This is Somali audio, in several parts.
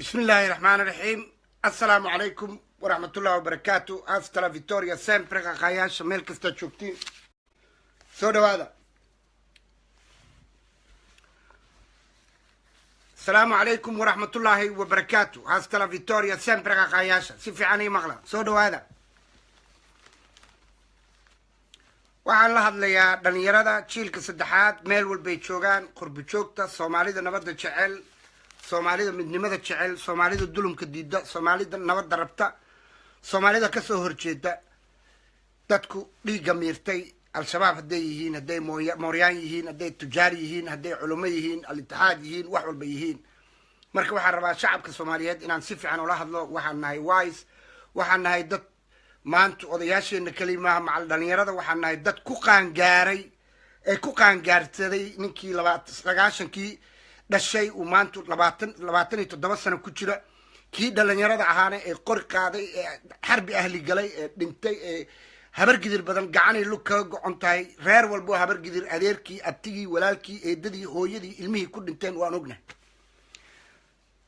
بسم الله الرحمن الرحيم. السلام عليكم ورحمة الله وبركاته. أستلا فيتوريا سيمبر خياش ميل كستا شوكتين سودو هذا. السلام عليكم ورحمة الله وبركاته. أستلا فيتوريا سيمبر خياش سيفي عني مغلا سودو هذا. waxaan la hadlayaa dhalinyarada jiilka saddexaad meel walbay joogaan qurbi joogta Soomaalida nabadda jecel Soomaalida midnimada jecel Soomaalida dulumka diida Soomaalida nabadda rabta Soomaalida ka soo horjeeda dadku dhiiga miirtay al-shabaab haday yihiin haday mooryaan yihiin haday tujaar yihiin haday culimo yihiin al-ittixaad yihiin wax walba yihiin marka waxaan rabaa shacabka Soomaaliyeed inaan si fiican ula hadlo waxaan nahay wise waxaan nahay dad maanta odayaasheena kalimaha macal dhalinyarada waxaan nahay dad ku qaangaaray ee ku qaangaarsaday ninkii 29kii dhashay uu maanta 27 sano ku jira kii dhalinyarada ahaana ee qori qaaday ee xarbi ahli galay ee dhintay ee habar gidir badan gacanay lug ka go'on tahay reer walbo habar gidir adeerkii abtigii walaalkii eedadii hooyadii ilmihii ku dhinteen waan ognahay.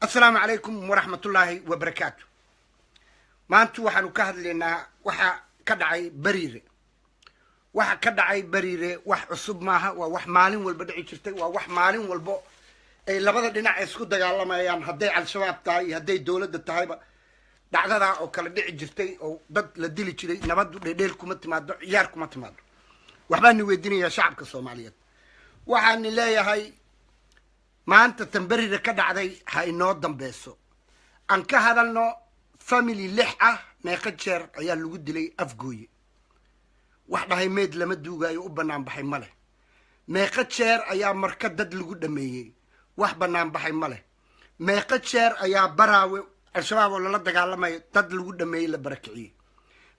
Assalaamu calaykum waraxmatullaahi wabarakaatuh. maanta waxaanu ka hadlaynaa waxa ka dhacay bariire wax cusub maaha waa wax maalin walba dhici jirtay waa wax maalin walba ay labada dhinac isku dagaalamayaan haday al-shabaab tahay haday dawladda tahayba dhacdada oo kala dhici jirtay oo dad la dili jiray nabadu dheedheel kuma timaado ciyaar kuma timaado waxbaan ni weydiinayaa shacabka Soomaaliyeed waxaan leeyahay maanta tambariire ka dhacday ha inoo dambeeso aan ka hadalno family lix ah meeqa jeer ayaa lagu dilay afgooye wax dhahay meed lama duugaayo u banaan baxay male meeqa jeer ayaa marka dad lagu dhameeyay wax banaan baxay male meeqa jeer ayaa baraawe al-shabaab oo la dagaalamay dad lagu dhameeyay la barakiciyay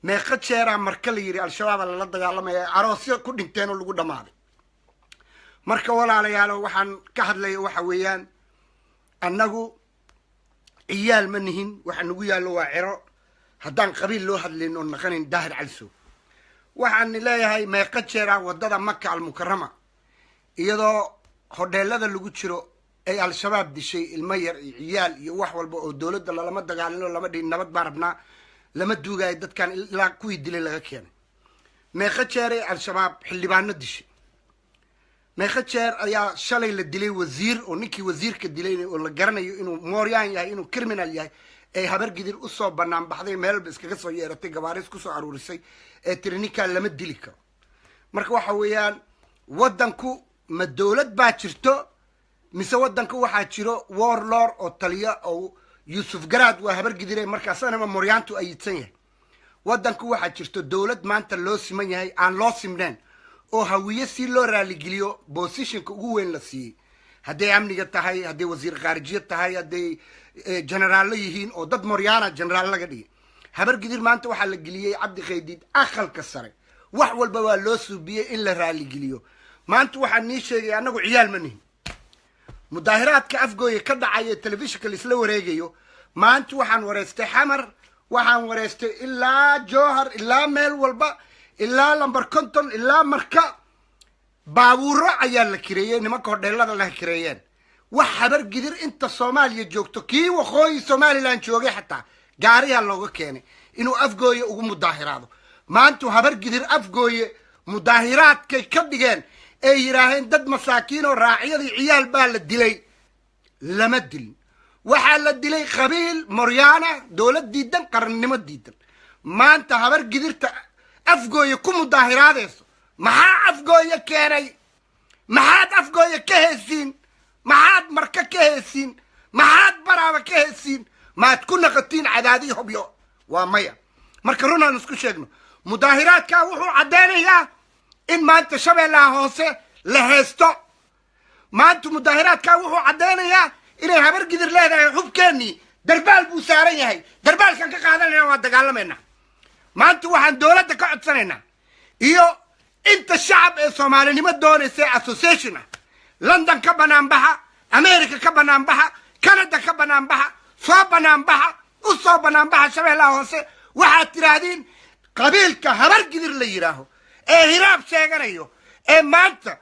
meeqa jeer marka la yiri al-shabaab la dagaalamay aroosyo ku dhinteen oo lagu dhamaaday marka walaalayaal waxaan ka hadlayo waxa weeyaan annagu ciyaal ma nihin waxaan ugu yaalo waa ciro haddaan qabiil loo hadlayno naqanin daahir calso waxaan leeyahay meeqa jeera wadada Makka al-Mukarrama iyadoo hoteelada lagu jiro ay al-shabaab dishay ilmo yar iyo ciyaal iyo wax walba oo dawladda lama dagaalino lama dhiin nabad baarabna lama duugay dadkan ilaa kuwii dilay laga keenay meeqa jeer al-shabaab xildhibaano dishay meeqa jeer ayaa shalay la dilay wasiir oo ninkii wasiirka dilay oo la garanayo inuu mooryaan yahay inuu criminal yahay ee habar gidir u soo banaan baxday meel iskaga soo yeeratay gabaaris ku soo aruurisay ee tirinika lama dili karo marka waxa weeyaan wadanku ma dawlad baa jirto mise wadanku waxa jiro warlord oo taliya oo Yusuf Garaad waa habar gidir markaasna ma mooryaantu ay yidsan yahay wadanku waxa jirto dawlad maanta loo siman yahay aan loo simneen oo hawiye si loo raali geliyo positionka ugu weyn la siiyay haday amniga tahay haday wasiir khaarijiye tahay haday general yihiin oo dad mooryaana general laga dhigay habar gidir maanta waxa la geliyay Cabdi Qeydid aqalka sare wax walba waa loo suubiyay in la raali geliyo maanta waxa nii sheegay anagu ciyaal ma nihin mudaahiraadka afgooye ka dhacay telefishinka isla wareegayo maanta waxaan wareystay xamar waxaan wareystay ilaa joohar ilaa meel walba ilaa lambar konton ilaa marka baabuuro ayaa la kireeyay nimanka hodheelada la kireeyeen wax habar gidir inta Soomaaliya joogto kii waqooyi Somaliland joogay xataa gaariga looga keenay inuu afgooye ugu mudaahiraado maanta habar gidir afgooye mudaahiraadkay ka dhigeen ay yiraahdeen dad masaakiin oo raaciyada ciyaal baa la dilay lama dilin waxa la dilay qabiil mooryaana dawlad diidan qarannimo diidan maanta habar gidirta afgooye ku mudaahiraadayso maxaa afgooye keenay maxaad afgooye ka heesiin maxaad marka ka heesiin maxaad baraaba ka heesiin maad ku naqatiin cadaadii hobyo waa maya marka runaan isku sheegno mudaahiraadka wuxuu cadeynayaa in maanta shabeellaha hoose la heesto maanta mudaahiraadka wuxuu cadeynayaa inay habar gidir leedahay xubkeeni darbaal buu saaran yahay darbaalkan ka qaadanayna waa dagaalamayna maanta waxaan dawladda ka codsanaynaa iyo inta shacab ee Soomaalinimo doonaysa association London ka banaan baxa America ka banaan baxa Canada ka banaan baxa soo banaan baxa u soo banaan baxa shabeellaha hoose waxa tiraadeen qabiilka habar gidir la yiraaho ee hiraab sheeganayo ee maanta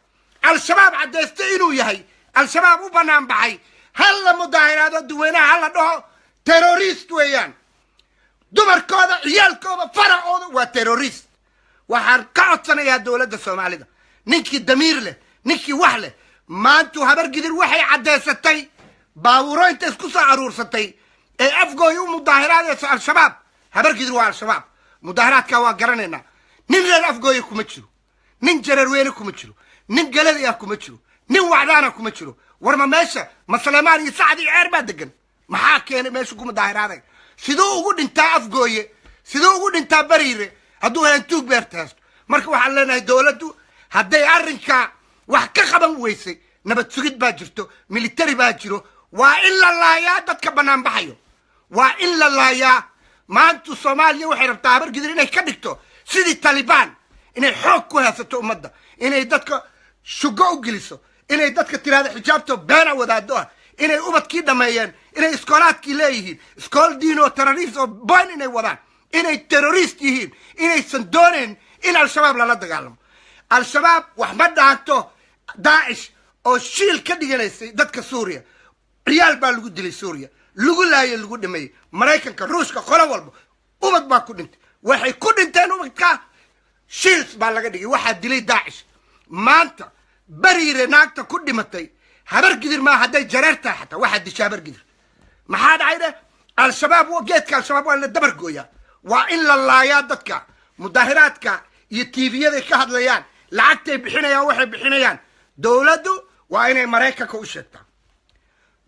al-shabaab cadeystay inuu yahay al-shabaab u banaan baxay هلا مظاهرات دوينا هلا دو تيروريست ويان دمر كودا عيال كودا فرع اودا وتيروريست waxaan ka codsanayaa dowladda Soomaalida ninkii damiir leh ninkii wax leh maanta habar gidir waxay cadeysatay baawuro inta isku soo aruursatay ee afgooy u mudaahiraadayso al-shabaab habar gidir waa al-shabaab mudaahiraadka waa garanayna nin reer afgooy kuma jiro nin jarar weyn kuma jiro nin galadi ah kuma jiro nin wacdaana kuma jiro warma meesha maslamaan iyo saacdi ceer baa degan maxaa keenay meesha ku mudaahiraaday sidoo ugu dhintaa afgooye sidoo ugu dhintaa bariire hadduu helan tuug beertaas marka waxaan leenahay dowladdu hadday arrinka wax ka qaban weysay nabad sugid baa jirto military baa jiro waa in la laayaa dadka bannaan baxayo waa in la laayaa maanta Soomaaliya waxay rabtaa habar gidir inay ka dhigto sidii Taliban inay xoog ku haysato ummadda inay dadka shugo u geliso inay dadka tiraada xijaabto beena wadaado inay ubadkii dhameeyeen inay iskoolaadkii leeyihiin iskool diin oo terrorist oo baan inay wadaan inay terrorist yihiin inaysan dooneen in al-shabaab lala dagaalamo al-shabaab wax ma dhaanto Daesh oo shiil ka dhiganaysay dadka Suuriya ciyaal baa lagu dilay Suuriya lagu laayay lagu dhameeyay Mareykanka Ruushka qolo walba ubad baa ku dhintay waxay ku dhinteen ubadka shiil baa laga dhigay waxa dilay Daesh maanta bariire naagta ku dhimatay habar gidir ma haday jareerta xataa waxa dishay habar gidir maxaa dhacay al-shabaab geedka al-shabaab waa la dabar gooyaa waa in la laayaa dadka mudaahiraadka iyo TV-yada ka hadlayaan lacagtay bixinayaan waxay bixinayaan dowladdu waa inay Mareykanka u sheegtaa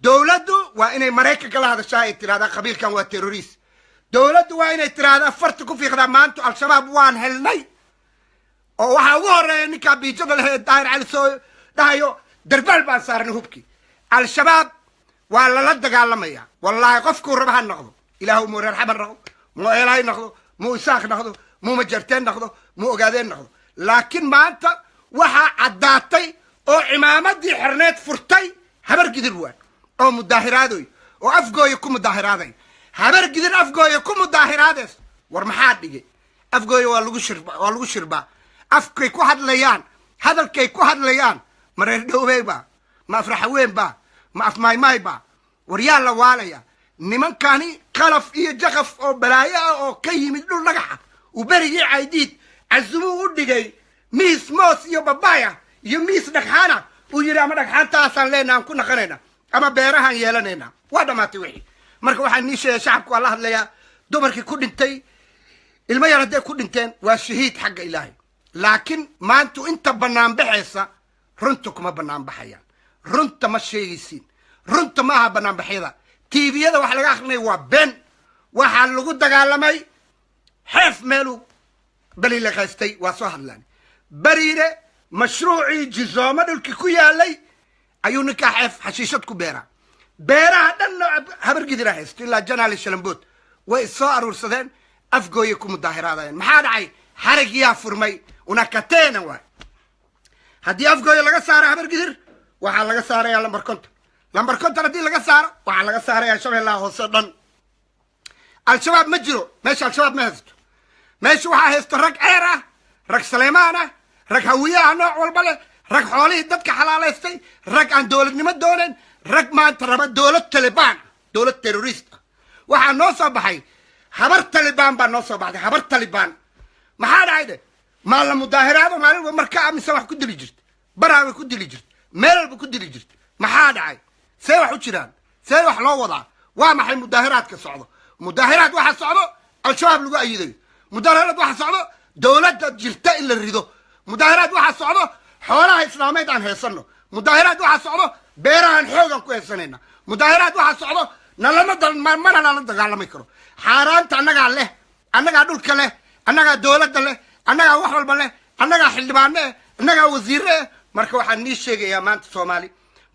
dowladdu waa inay Mareykanka la hadashaa ay tiraahdaa qabiilkan waa terrorist dowladdu waa inay tiraahdaa farta ku fiiqdaa maanta al-shabaab waan helnay oo waxa ugu horeeya ninka biijada leh Daahir Cali soo dhahayo darbal baan saarnay hubki al-shabaab waa la dagaalamaya wallahi qofku raba ha noqdo ilaahu mu raxban rabo مو إلهي نخذو مو إساق نخذو مو مجرتين نخذو مو أقادين نخذو لكن ما أنت وحا عداتي أو عمامتي حرنيت فرتي هبر قدر وان أو مداهرادوي وأفقو يكون مداهرادي هبر قدر أفقو يكون مداهراديس ورمحاد بيجي أفقو والوغو شربا أفقو يكو حد ليان هذا الكيكو حد ليان مرير دوبي با ما أفرحوين با ما أفماي با وريال لواليا niman kani qalaf iyo jaqaf oo balaaya oo ka yimid dhul lagaxa u bariye caydid azumu u dhigay miis moos iyo babaya iyo miis dhagxana u yiri ama dhagxantaasan leenaan ku naqanayna ama beerahan yeelanayna waa dhamaatay wixii marka waxaan niishay shacabku Allah hadlaya dumarkii ku dhintay ilma yar haday ku dhinteen waa shahiid xagga Ilaahay laakiin maantu inta banaan baxaysa runta kuma banaan baxayaan runta ma sheegaysiin runta ma aha banaan baxayda TV-yada wax laga akhrinay waa been waxa lagu dagaalamay xeef meelu bali la qaystay waa soo hadlaan bariire mashruuci jizooma dhulkii ku yaalay ayuu ninka xeef xashiishad ku beeraha dhan habar gidira haystay ilaa janaali shalambood way soo aruursadeen afgooye ku mudaahiraadeen maxaa dhacay xarigiyaa furmay una kateena waay haddii afgooye laga saaro habar gidir waxaa laga saarayaa lambar konton haddii laga saaro waxaa laga saarayaa shabeellaha hoose dhan al-shabaab ma jiro meesha al-shabaab ma haysto meesha waxaa haysto rag ceer ah rag Saleymaan ah rag hawiyaha nooc walba leh rag xoolihii dadka xalaalaystay rag aan dowladnimo doonen rag maanta raba dowlad Taliban dowlad terrorist waxaa noo soo baxay habar Taliban baa noo soo baxday habar Taliban maxaa dhacay maal la mudaahiraado maalin marka amisa wax ku dili jirtay baraawe ku dili jirtay meel walba ku dili jirtay maxaa dhacay see wax u jiraan see wax loo wadaa waa maxay mudaahiraadka socdo mudaahiraad waxa socdo al-shabaab lagu ayiday mudaahiraad waxa socdo dowladda jirta in la rido mudaahiraad waxa socdo xoolaha islaameed aan heesano mudaahiraad waxa socdo beerahan xoogan ku heesanayna mudaahiraad waxa socdo mana la dagaalamay karo xaaraanta annagaa dhulka leh annagaa dowladda leh annagaa wax walba leh annagaa xildhibaane annagaa wasiire marka waxaan nii sheegayaa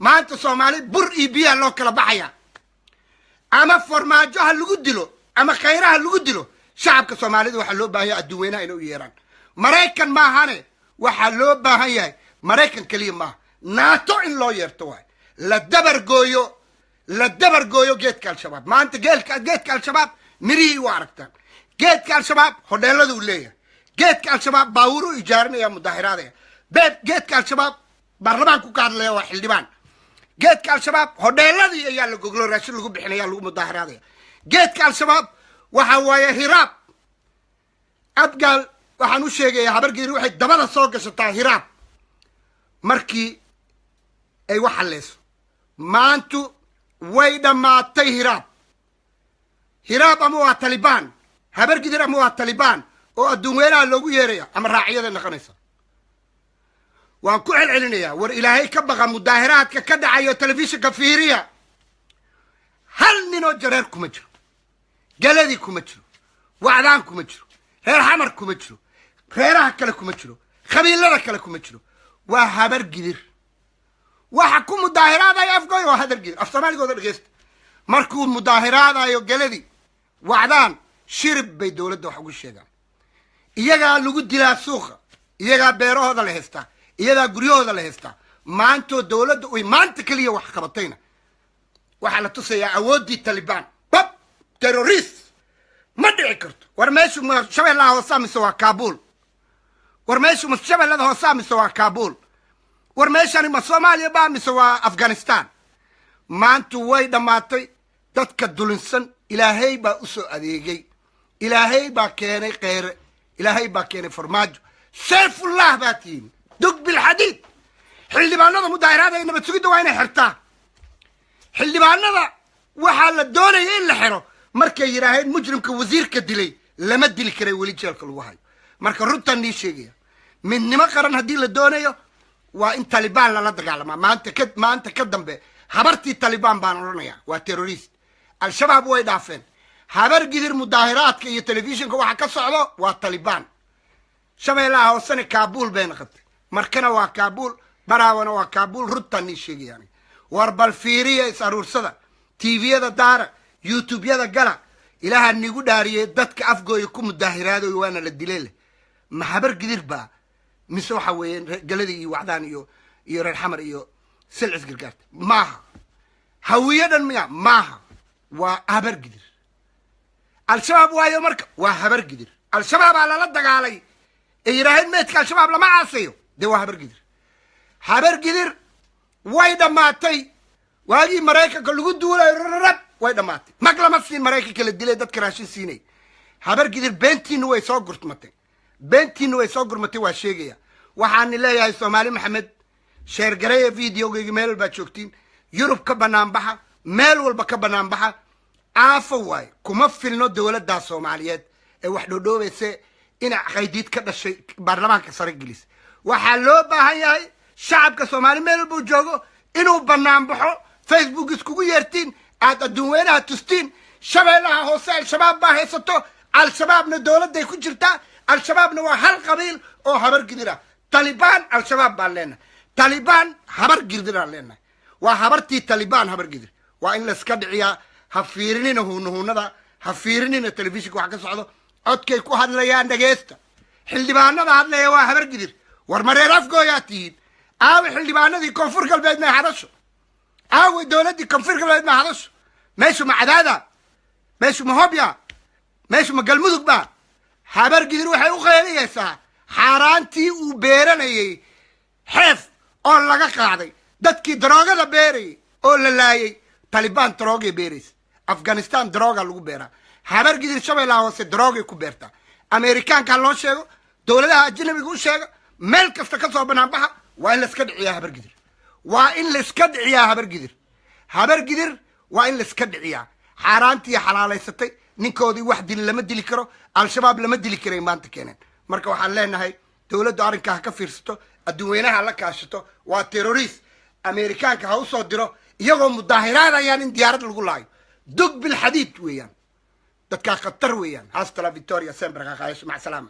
maanta Soomaali bur iyo biya loo kala baxaya ama farmaajo ha lagu dilo ama khayraha lagu dilo shacabka Soomaalida waxa loo baahan yahay adduunyada inay u yeeraan Mareykan ma ahane waxa loo baahan yahay Mareykan kaliya ma NATO in loo yeerto waay la dabar gooyo geedka al-shabaab maanta geedka al-shabaab mirihi waa aragtaan geedka al-shabaab hodeeladu u leeyahay geedka al-shabaab baawuru ijaarinaya mudaahiraadaya geedka al-shabaab baarlamaanku ka hadlaya waa xildhibaan geedka al-shabaab hodheeladii ayaa la goglo raashin lagu bixinaya lagu mudaaharaadaya geedka al-shabaab waxa waaye hiraab abgaal waxaan u sheegayaa habargedir waxay dabada soo gashataa hiraab markii ay wax haleyso maantu way dhammaatay hiraab ama waa talibaan habargedir ama waa talibaan oo adduun weynaha loogu yeeraya ama raaciyada noqonaysa waan ku celcelinayaa war ilaahay ka baqa mudaaharaadka ka dhacayo telefishinka fiiriya hal ninoo jareer kuma jiro galadii kuma jiro wacdaan kuma jiro reer xamar kuma jiro reeraha kale kuma jiro qabiilada kale kuma jiro waa habargidir waxa ku mudaaharaadayo afgooy waa habargidir af soomaaligooda dhegeysta markuu mudaaharaadayo galadii wacdaan shirib bay dowladda wax ugu sheegaan iyagaa lagu dilaa suuqa iyagaa beerahooda la haystaa iyagaa guryahooda la haystaa maantoo dowladda uy maanta keliya wax qabatayna waxaa la tusayaa awooddii talibaan bab terrorist ma dhici karto war meeshu ma shabeellaha hoosaa mise waa kaabul war meeshu ma shabeellada hoosaa mise waa kaabul war meeshani ma soomaaliya baa mise waa afghanistan maantu way dhammaatay dadka dulinsan ilaahay baa u soo adeegay ilaahay baa keenay kheyre ilaahay baa keenay farmaajo sayfullah baa tihiin dug bilxadiid xildhibaanada mudaahiraada ay nabad sugidda waa inay xirtaa xildhibaanada waxaa la doonaya in la xiro markay yidhaaheen mujrimka wasiirka dilay lama dili karay weli jeelka lagu hayo marka runtaan nii sheegaya midnimo qaran haddii la doonayo waa in talibaan lala dagaalamaa maanta ka dambe habartii talibaan baan odhanaya waa terrorist al-shabaab way dhaafeen habargidir mudaahiraadka iyo telefishinka waxa ka socdo waa talibaan shabeellaha hoosena kaabul bay noqotay markana waa kaabul baraawana waa kaabul runtaan nii sheegayaan war bal fiiriya is aruursada tviyada daara youtubeyada gala ilaaha nigu dhaariyey dadka afgooya ku mudaahiraadoy waana la dilay leh ma habargidir baa mise waxa weeye galadii iyo wacdaan iyo reer xamar iyo silcis gargaarta maaha hawiye dhan miya maaha waa habargidir al-shabaab waayo marka waa habargidir al-shabaabaa lala dagaalay ee yidhaaheen meedka al-shabaab lama caasayo dee waa habargidir way dhammaatay waagii maraykanka lagu duulayo rarab way dhammaatay mag lama siin maraykanka la dilay dadka raashin siinay habargidir beentiina way soo gurmatay waa sheegaya waxaani leeyahay soomaali maxamed sheergareeya videogayga meel walbaa joogtiin yurub ka banaanbaxa meel walba ka banaanbaxa caafo waaye kuma filno dowladdaa soomaaliyeed ee wax dhoodhoobayse ina qaydiid ka dhashay baarlamaanka sare gelis waxaa loo baahan yahay shacabka soomaali meel walbuu joogo inuu banaanbaxo facebook iskugu yeertiin aad adduun weynaha tustiin shabeellaha hoose al-shabaab baa haysato al-shabaabna dowladday ku jirtaa al-shabaabna waa hal qabiil oo habargidir ah talibaan al-shabaab baan leenahay talibaan habargidiraan leenahay waa habartii talibaan habargidir waa in layska dhiciyaa ha fiirinina huunahunada ha fiirinina telefishinka wax ka socdo codkay ku hadlayaan dhageysta xildhibaanada hadlaya waa habargidir war mareer afgooyaa tihiin aawe xildhibaanadii koonfur galbeed may hadasho aawe dowladdii koonfur galbeed may hadasho meeshu ma cadaada meeshu ma hobya meeshu ma galmudug ba habargidir waxay u qeeliyaysaa xaaraantii uu beeranayay xeef oo laga qaaday dadkii daroogada beerayay oo la laayay talibaan daroogay beeraysa afghanistan darooga lagu beeraa habargidir shabeellaha hoose daroogay ku beertaa ameerikaanka loo sheego dowladaha ajnabiga u sheega meel kasta ka soo banaanbaxa waa in layska dhiciyaa habargidir waa in layska dhiciyaa habargidir waa in layska dhiciyaa xaaraantii xalaalaysatay ninkoodii wax dili lama dili karo al-shabaab lama dili karay maanta keeneen marka waxaan leenahay dowladdu arrinkaa ha ka fiirsato adduun weynaha la kaashato waa terrorist ameerikaanka ha u soo diro iyagoo mudaahiraadayaan in diyaarad lagu laayo dug bilxadiid weeyaan dadkaa khatar weeyaan hasta la victoria sember ka qaayasho mac salaama